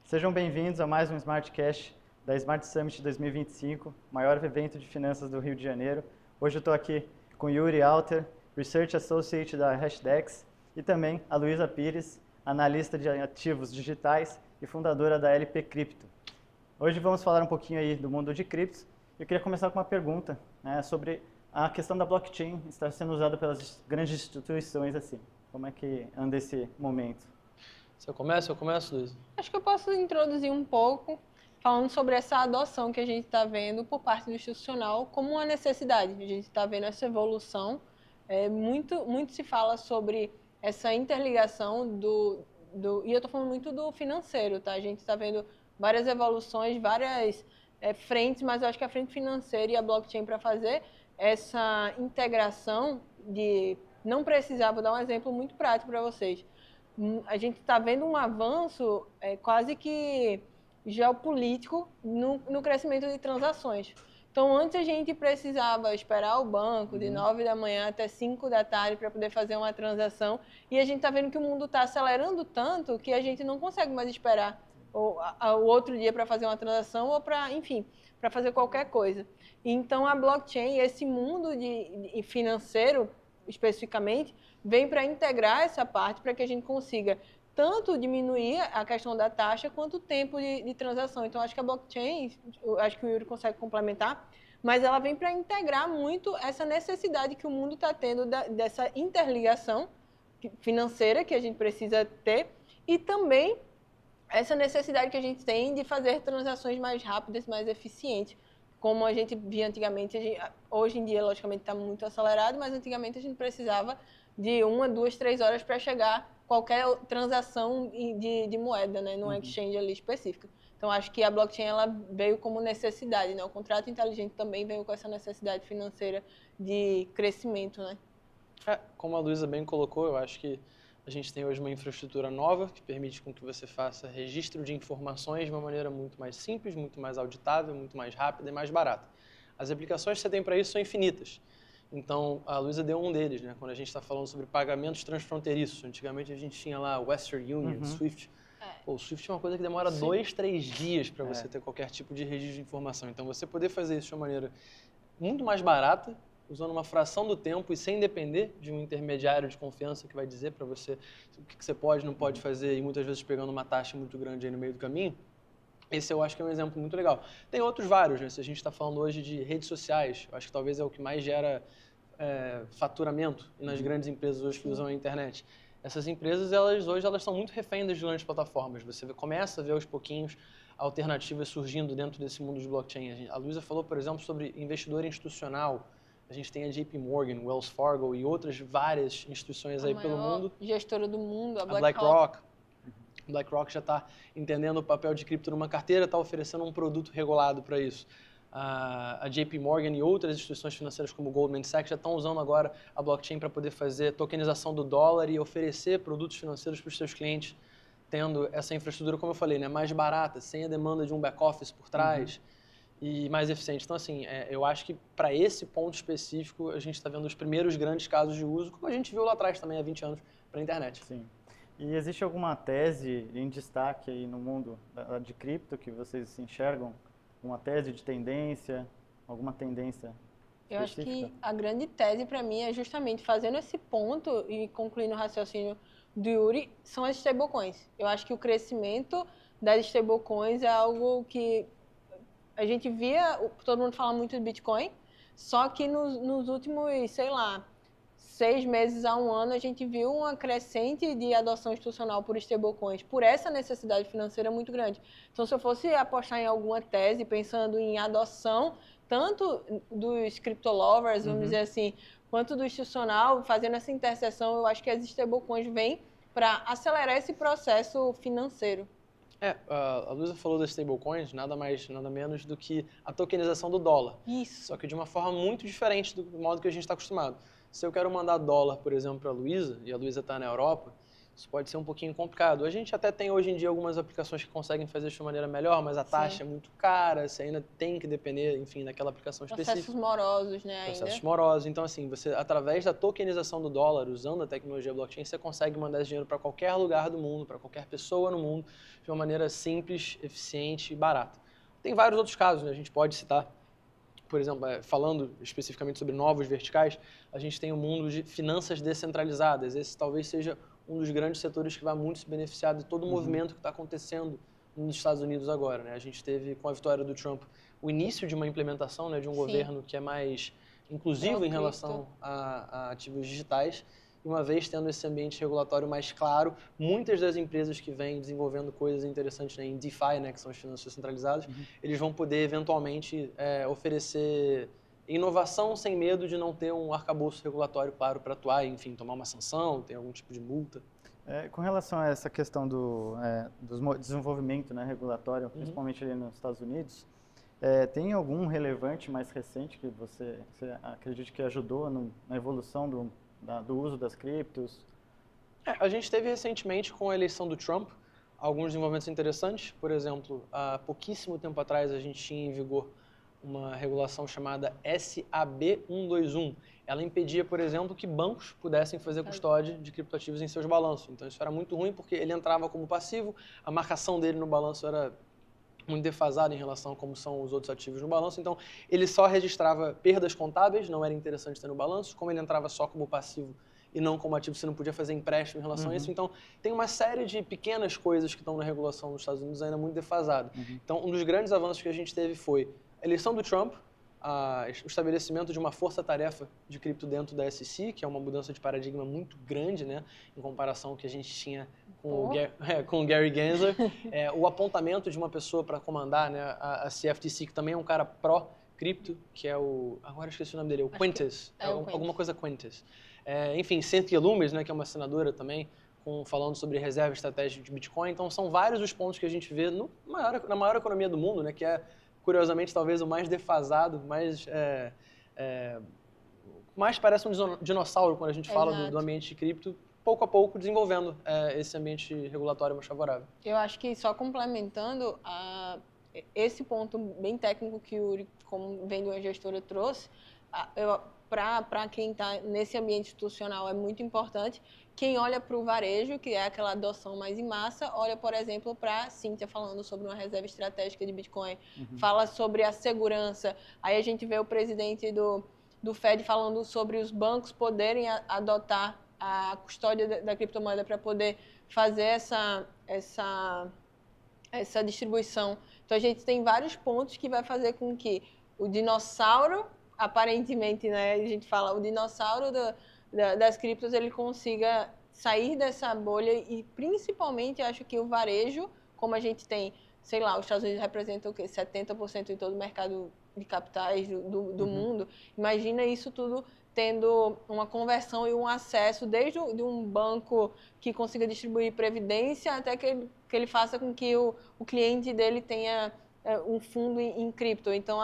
Sejam bem-vindos a mais um SmartCast da Smart Summit 2025, maior evento de finanças do Rio de Janeiro. Hoje eu estou aqui com Yuri Alter, Research Associate da Hashdex, e também a Luísa Pires, analista de ativos digitais e fundadora da LP Crypto. Hoje vamos falar um pouquinho aí do mundo de criptos. Eu queria começar com uma pergunta, sobre a questão da blockchain estar sendo usada pelas grandes instituições assim. Como é que anda esse momento? Você começa? Eu começo, Luiz? Acho que eu posso introduzir um pouco, falando sobre essa adoção que a gente está vendo por parte do institucional como uma necessidade. A gente está vendo essa evolução. Muito se fala sobre essa interligação e eu estou falando muito do financeiro, tá? A gente está vendo várias evoluções, várias frentes, mas eu acho que a frente financeira e a blockchain para fazer essa integração não precisar, vou dar um exemplo muito prático para vocês. A gente está vendo um avanço quase que geopolítico no crescimento de transações. Então, antes a gente precisava esperar o banco de 9 da manhã até 5 da tarde para poder fazer uma transação, e a gente está vendo que o mundo está acelerando tanto que a gente não consegue mais esperar o outro dia para fazer uma transação ou para, enfim, para fazer qualquer coisa. Então, a blockchain, esse mundo de financeiro, especificamente, vem para integrar essa parte para que a gente consiga tanto diminuir a questão da taxa quanto o tempo de transação. Então, acho que a blockchain, acho que o Yuri consegue complementar, mas ela vem para integrar muito essa necessidade que o mundo está tendo dessa interligação financeira que a gente precisa ter e também essa necessidade que a gente tem de fazer transações mais rápidas, mais eficientes. Como a gente via antigamente, hoje em dia, logicamente, está muito acelerado, mas antigamente a gente precisava de 1, 2, 3 horas para chegar qualquer transação de moeda, né, num exchange ali específico. Então, acho que a blockchain ela veio como necessidade, né? O contrato inteligente também veio com essa necessidade financeira de crescimento, né? Como a Luísa bem colocou, eu acho que a gente tem hoje uma infraestrutura nova que permite com que você faça registro de informações de uma maneira muito mais simples, muito mais auditável, muito mais rápida e mais barata. As aplicações que você tem para isso são infinitas. Então, a Luísa deu um deles, né? Quando a gente está falando sobre pagamentos transfronteiriços. Antigamente a gente tinha lá Western Union, Swift. O Swift é uma coisa que demora 2, 3 dias para você ter qualquer tipo de registro de informação. Então, você poder fazer isso de uma maneira muito mais barata, usando uma fração do tempo e sem depender de um intermediário de confiança que vai dizer para você o que você pode e não pode fazer e muitas vezes pegando uma taxa muito grande aí no meio do caminho. Esse eu acho que é um exemplo muito legal. Tem outros vários, né? Se a gente está falando hoje de redes sociais, eu acho que talvez é o que mais gera faturamento nas grandes empresas hoje que usam a internet. Essas empresas, hoje elas são muito reféns das grandes plataformas. Você começa a ver aos pouquinhos alternativas surgindo dentro desse mundo de blockchain. A Luísa falou, por exemplo, sobre investidor institucional. A gente tem a JP Morgan, Wells Fargo e outras várias instituições aí pelo mundo. Gestora do mundo, a BlackRock. A BlackRock já está entendendo o papel de cripto numa carteira, está oferecendo um produto regulado para isso. A JP Morgan e outras instituições financeiras como Goldman Sachs já estão usando agora a blockchain para poder fazer tokenização do dólar e oferecer produtos financeiros para os seus clientes, tendo essa infraestrutura, como eu falei, né, mais barata, sem a demanda de um back-office por trás e mais eficiente. Então, assim, eu acho que para esse ponto específico a gente está vendo os primeiros grandes casos de uso, como a gente viu lá atrás também há 20 anos para a internet. Sim. E existe alguma tese em destaque aí no mundo de cripto que vocês enxergam? Uma tese de tendência, alguma tendência específica? Eu acho que a grande tese para mim é justamente fazendo esse ponto e concluindo o raciocínio do Yuri, são as stablecoins. Eu acho que o crescimento das stablecoins é algo que a gente via, todo mundo fala muito de Bitcoin, só que nos últimos, sei lá, 6 meses a 1 ano, a gente viu uma crescente de adoção institucional por stablecoins, por essa necessidade financeira muito grande. Então, se eu fosse apostar em alguma tese, pensando em adoção, tanto dos crypto-lovers, vamos dizer assim, quanto do institucional, fazendo essa interseção, eu acho que as stablecoins vêm para acelerar esse processo financeiro. A Luísa falou das stablecoins, nada mais, nada menos do que a tokenização do dólar. Isso. Só que de uma forma muito diferente do modo que a gente está acostumado. Se eu quero mandar dólar, por exemplo, para a Luísa, e a Luísa está na Europa, isso pode ser um pouquinho complicado. A gente até tem hoje em dia algumas aplicações que conseguem fazer isso de maneira melhor, mas a taxa é muito cara, você ainda tem que depender, enfim, daquela aplicação específica. Processos morosos, né, Processos morosos. Então, assim, você, através da tokenização do dólar, usando a tecnologia blockchain, você consegue mandar esse dinheiro para qualquer lugar do mundo, para qualquer pessoa no mundo, de uma maneira simples, eficiente e barata. Tem vários outros casos, né? A gente pode citar, por exemplo, falando especificamente sobre novos verticais, a gente tem o mundo de finanças descentralizadas. Esse talvez seja um dos grandes setores que vai muito se beneficiar de todo o movimento que está acontecendo nos Estados Unidos agora, né? A gente teve, com a vitória do Trump, o início de uma implementação, né, de um governo que é mais inclusivo em relação a ativos digitais. E uma vez tendo esse ambiente regulatório mais claro, muitas das empresas que vêm desenvolvendo coisas interessantes, né, em DeFi, né, que são as finanças descentralizadas, eles vão poder eventualmente oferecer inovação sem medo de não ter um arcabouço regulatório claro para atuar, enfim, tomar uma sanção, ter algum tipo de multa. Com relação a essa questão do desenvolvimento, né, regulatório, principalmente ali nos Estados Unidos, tem algum relevante mais recente que você acredita que ajudou na evolução do uso das criptos? A gente teve recentemente, com a eleição do Trump, alguns desenvolvimentos interessantes. Por exemplo, há pouquíssimo tempo atrás a gente tinha em vigor uma regulação chamada SAB 121. Ela impedia, por exemplo, que bancos pudessem fazer custódia de criptoativos em seus balanços. Então isso era muito ruim porque ele entrava como passivo, a marcação dele no balanço era muito defasada em relação a como são os outros ativos no balanço. Então ele só registrava perdas contábeis, não era interessante ter no balanço. Como ele entrava só como passivo e não como ativo, você não podia fazer empréstimo em relação a isso. Então, tem uma série de pequenas coisas que estão na regulação dos Estados Unidos ainda muito defasada. Então, um dos grandes avanços que a gente teve foi a eleição do Trump, o estabelecimento de uma força-tarefa de cripto dentro da SEC, que é uma mudança de paradigma muito grande, né, em comparação ao que a gente tinha com o Gary Gensler. O apontamento de uma pessoa para comandar, né, a CFTC, que também é um cara pró-cripto, que é agora eu esqueci o nome dele, o Quintus, alguma coisa Quintus. Enfim, Cynthia Lummis, né, que é uma senadora também, falando sobre reserva estratégica de Bitcoin. Então, são vários os pontos que a gente vê na maior economia do mundo, né, que é, curiosamente, talvez o mais defasado, mais parece um dinossauro quando a gente fala do ambiente de cripto, pouco a pouco desenvolvendo esse ambiente regulatório mais favorável. Eu acho que, só complementando, esse ponto bem técnico que o Yuri, como vem de uma gestora, trouxe, para quem está nesse ambiente institucional é muito importante. Quem olha para o varejo, que é aquela adoção mais em massa, olha, por exemplo, para a Cynthia falando sobre uma reserva estratégica de Bitcoin, fala sobre a segurança. Aí a gente vê o presidente do Fed falando sobre os bancos poderem adotar a custódia da criptomoeda para poder fazer essa distribuição. Então a gente tem vários pontos que vai fazer com que o dinossauro, aparentemente, né, a gente fala, o dinossauro das criptos, ele consiga sair dessa bolha e, principalmente, acho que o varejo, como a gente tem, sei lá, os Estados Unidos representam o quê? 70% de todo o mercado de capitais do mundo. Imagina isso tudo tendo uma conversão e um acesso desde de um banco que consiga distribuir previdência até que ele faça com que o cliente dele tenha um fundo em cripto. Então,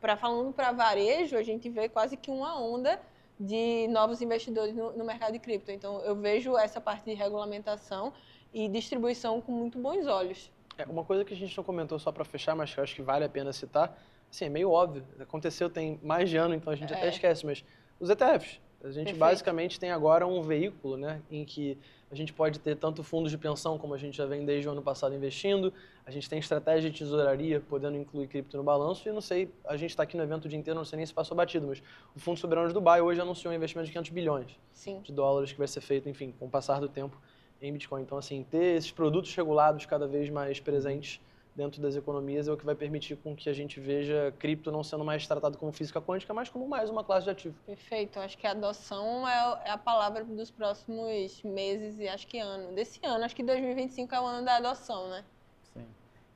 falando para varejo, a gente vê quase que uma onda de novos investidores no mercado de cripto. Então, eu vejo essa parte de regulamentação e distribuição com muito bons olhos. Uma coisa que a gente não comentou, só para fechar, mas que eu acho que vale a pena citar, assim, é meio óbvio, aconteceu tem mais de ano, então a gente até esquece, mas os ETFs. A gente basicamente tem agora um veículo, né, em que a gente pode ter tanto fundos de pensão, como a gente já vem desde o ano passado investindo, a gente tem estratégia de tesouraria, podendo incluir cripto no balanço, e não sei, a gente está aqui no evento o dia inteiro, não sei nem se passou batido, mas o Fundo Soberano de Dubai hoje anunciou um investimento de 500 bilhões de dólares que vai ser feito, enfim, com o passar do tempo em Bitcoin. Então, assim, ter esses produtos regulados cada vez mais presentes dentro das economias é o que vai permitir com que a gente veja cripto não sendo mais tratado como física quântica, mas como mais uma classe de ativo. Perfeito. Acho que a adoção é a palavra dos próximos meses e acho que desse ano. Acho que 2025 é o ano da adoção, né? Sim.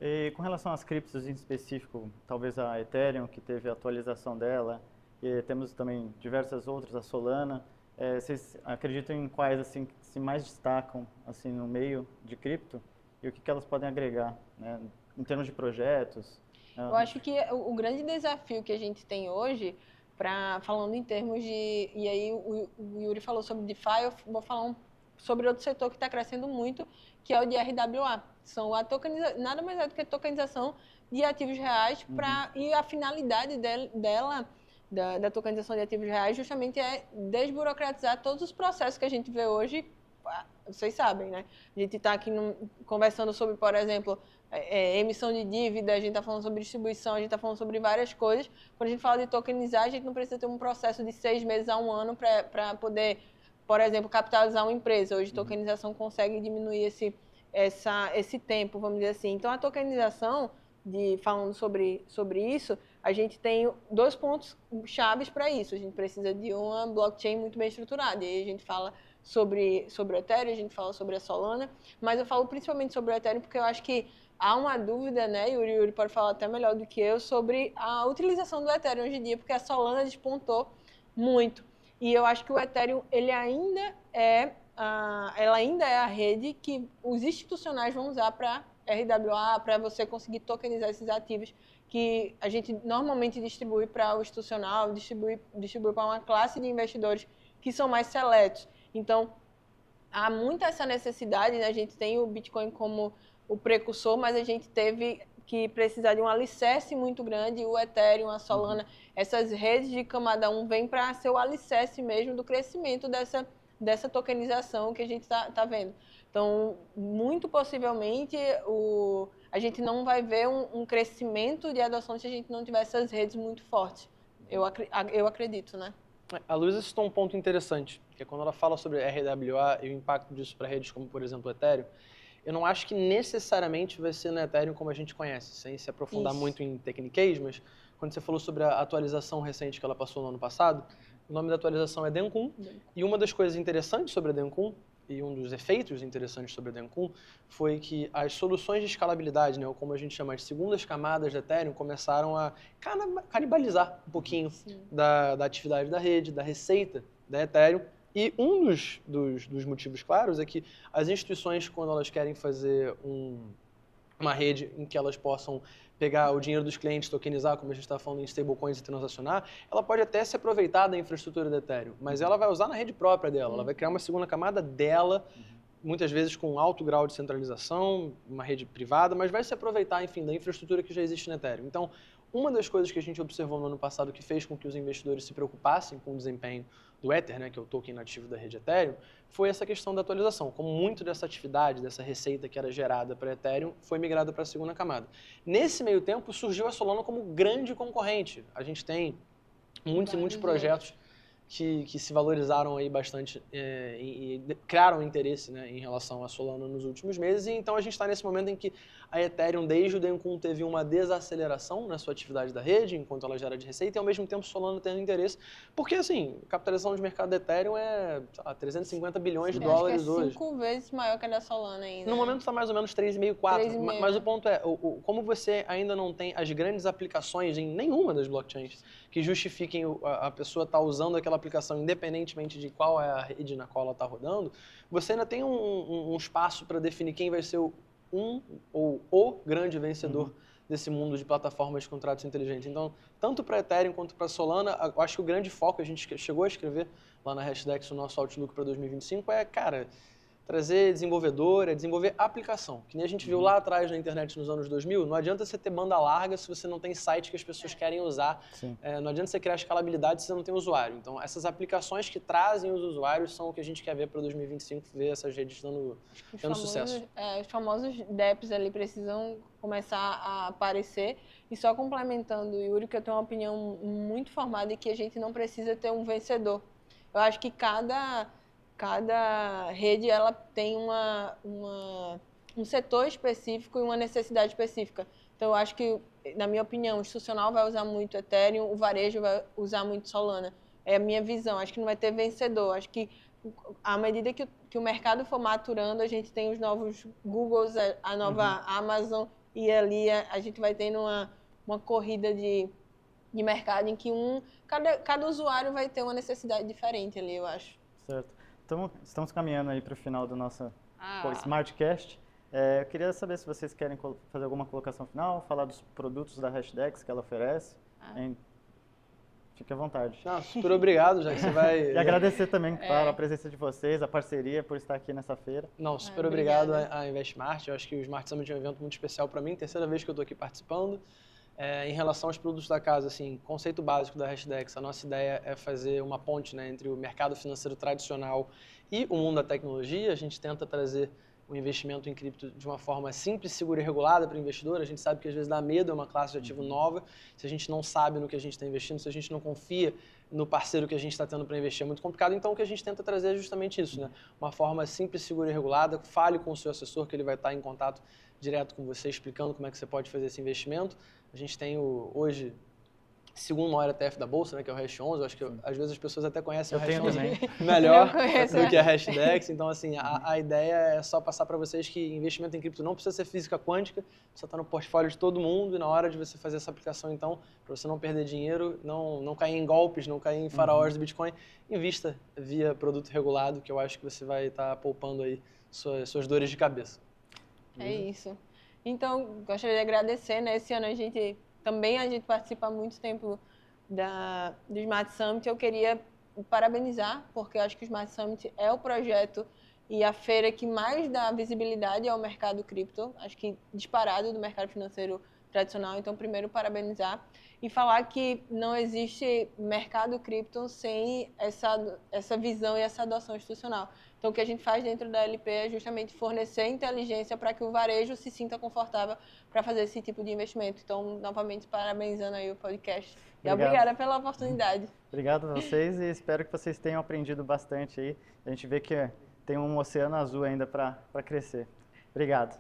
E com relação às criptos em específico, talvez a Ethereum, que teve a atualização dela, e temos também diversas outras, a Solana. Vocês acreditam em quais assim, que se mais destacam assim, no meio de cripto e o que elas podem agregar, né? Em termos de projetos? Eu acho que o grande desafio que a gente tem hoje, falando em termos de... E aí o Yuri falou sobre DeFi, eu vou falar sobre outro setor que está crescendo muito, que é o de RWA. São nada mais é do que a tokenização de ativos reais e a finalidade da tokenização de ativos reais justamente é desburocratizar todos os processos que a gente vê hoje. Vocês sabem, né? A gente está aqui conversando sobre, por exemplo, emissão de dívida, a gente está falando sobre distribuição, a gente está falando sobre várias coisas. Quando a gente fala de tokenizar, a gente não precisa ter um processo de 6 meses a 1 ano para poder, por exemplo, capitalizar uma empresa. Hoje, a tokenização consegue diminuir esse tempo, vamos dizer assim. Então, a tokenização, falando sobre isso, a gente tem 2 pontos chaves para isso. A gente precisa de uma blockchain muito bem estruturada. E aí a gente fala sobre o Ethereum, a gente fala sobre a Solana, mas eu falo principalmente sobre o Ethereum porque eu acho que há uma dúvida, né, Yuri pode falar até melhor do que eu, sobre a utilização do Ethereum hoje em dia, porque a Solana despontou muito. E eu acho que o Ethereum, ela ainda é a rede que os institucionais vão usar para RWA, para você conseguir tokenizar esses ativos que a gente normalmente distribui para o institucional, distribui para uma classe de investidores que são mais seletos. Então, há muito essa necessidade, né? A gente tem o Bitcoin como o precursor, mas a gente teve que precisar de um alicerce muito grande, o Ethereum, a Solana, essas redes de camada 1 vêm para ser o alicerce mesmo do crescimento dessa tokenização que a gente tá vendo. Então, muito possivelmente, a gente não vai ver um crescimento de adoção se a gente não tiver essas redes muito fortes. Eu acredito, né? A Luísa citou um ponto interessante, que é quando ela fala sobre RWA e o impacto disso para redes como, por exemplo, o Ethereum, eu não acho que necessariamente vai ser no Ethereum como a gente conhece, sem se aprofundar muito em tecniquez, mas quando você falou sobre a atualização recente que ela passou no ano passado, o nome da atualização é Dencun, e uma das coisas interessantes sobre a Dencun, e um dos efeitos interessantes sobre a Dencun, foi que as soluções de escalabilidade, né, ou como a gente chama, as segundas camadas da Ethereum, começaram a canibalizar um pouquinho da atividade da rede, da receita da Ethereum. E um dos motivos claros é que as instituições, quando elas querem fazer uma rede em que elas possam pegar o dinheiro dos clientes, tokenizar, como a gente está falando em stablecoins e transacionar, ela pode até se aproveitar da infraestrutura da Ethereum, mas ela vai usar na rede própria dela, ela vai criar uma segunda camada dela, muitas vezes com alto grau de centralização, uma rede privada, mas vai se aproveitar, enfim, da infraestrutura que já existe na Ethereum. Então, uma das coisas que a gente observou no ano passado que fez com que os investidores se preocupassem com o desempenho do Ether, né, que é o token nativo da rede Ethereum, foi essa questão da atualização. Como muito dessa atividade, dessa receita que era gerada para Ethereum, foi migrada para a segunda camada. Nesse meio tempo, surgiu a Solana como grande concorrente. A gente tem muitos e muitos projetos que se valorizaram aí bastante e criaram interesse, né, em relação à Solana nos últimos meses. E então a gente está nesse momento em que a Ethereum, desde o Dencun, teve uma desaceleração na sua atividade da rede, enquanto ela gera de receita, e ao mesmo tempo Solana tendo interesse. Porque, assim, a capitalização de mercado da Ethereum é 350 bilhões de dólares hoje. 5 vezes maior que a da Solana ainda. No momento está mais ou menos 3,5, 4. Mas o ponto é, como você ainda não tem as grandes aplicações em nenhuma das blockchains que justifiquem a pessoa estar usando aquela aplicação independentemente de qual é a rede na qual ela está rodando, você ainda tem um espaço para definir quem vai ser o grande vencedor desse mundo de plataformas de contratos inteligentes. Então, tanto para Ethereum quanto para Solana, eu acho que o grande foco, a gente chegou a escrever lá na Hashdex o nosso Outlook para 2025, é, cara, trazer desenvolvedor, é desenvolver aplicação. Que nem a gente viu lá atrás na internet nos anos 2000, não adianta você ter banda larga se você não tem site que as pessoas querem usar. Não adianta você criar escalabilidade se você não tem usuário. Então, essas aplicações que trazem os usuários são o que a gente quer ver para 2025, ver essas redes dando sucesso. Os famosos DEPs ali precisam começar a aparecer. E só complementando, Yuri, que eu tenho uma opinião muito formada e que a gente não precisa ter um vencedor. Eu acho que cada rede ela tem um setor específico e uma necessidade específica. Então, eu acho que, na minha opinião, o institucional vai usar muito Ethereum, o varejo vai usar muito Solana. É a minha visão. Acho que não vai ter vencedor. Acho que, à medida que o mercado for maturando, a gente tem os novos Googles, a nova Amazon, e ali a gente vai tendo uma corrida de mercado em que cada usuário vai ter uma necessidade diferente ali, eu acho. Certo. Então, estamos caminhando aí para o final do nosso Smartcast. Eu queria saber se vocês querem fazer alguma colocação final, falar dos produtos da Hashdex que ela oferece. Fique à vontade. Não, super obrigado, já que você vai... E agradecer também a presença de vocês, a parceria, por estar aqui nessa feira. Não, super obrigado à InvestSmart. Eu acho que o Smart Summit é um evento muito especial para mim, terceira vez que eu estou aqui participando. Em relação aos produtos da casa, assim, conceito básico da Hashdex, a nossa ideia é fazer uma ponte, né, entre o mercado financeiro tradicional e o mundo da tecnologia. A gente tenta trazer o investimento em cripto de uma forma simples, segura e regulada para o investidor. A gente sabe que às vezes dá medo, é uma classe de ativo nova. Se a gente não sabe no que a gente está investindo, se a gente não confia no parceiro que a gente está tendo para investir, é muito complicado. Então, o que a gente tenta trazer é justamente isso, né? Uma forma simples, segura e regulada. Fale com o seu assessor, que ele vai estar em contato direto com você, explicando como é que você pode fazer esse investimento. A gente tem hoje segundo maior ETF da Bolsa, né, que é o Hash 11. Eu acho que às vezes as pessoas até conhecem o Hash 11 melhor do que a Hashdex. Então, assim, a ideia é só passar para vocês que investimento em cripto não precisa ser física quântica, precisa estar no portfólio de todo mundo, e na hora de você fazer essa aplicação, então, para você não perder dinheiro, não cair em golpes, não cair em faraós do Bitcoin, invista via produto regulado, que eu acho que você vai estar poupando aí suas dores de cabeça. É isso. Então, gostaria de agradecer, né? Esse ano a gente participa há muito tempo do Smart Summit. Eu queria parabenizar, porque eu acho que o Smart Summit é o projeto e a feira que mais dá visibilidade ao mercado cripto, acho que disparado do mercado financeiro tradicional. Então, primeiro, parabenizar e falar que não existe mercado cripto sem essa visão e essa adoção institucional. Então, o que a gente faz dentro da LP é justamente fornecer inteligência para que o varejo se sinta confortável para fazer esse tipo de investimento. Então, novamente, parabenizando aí o podcast. E obrigada pela oportunidade. Obrigado a vocês e espero que vocês tenham aprendido bastante aí. A gente vê que tem um oceano azul ainda para crescer. Obrigado.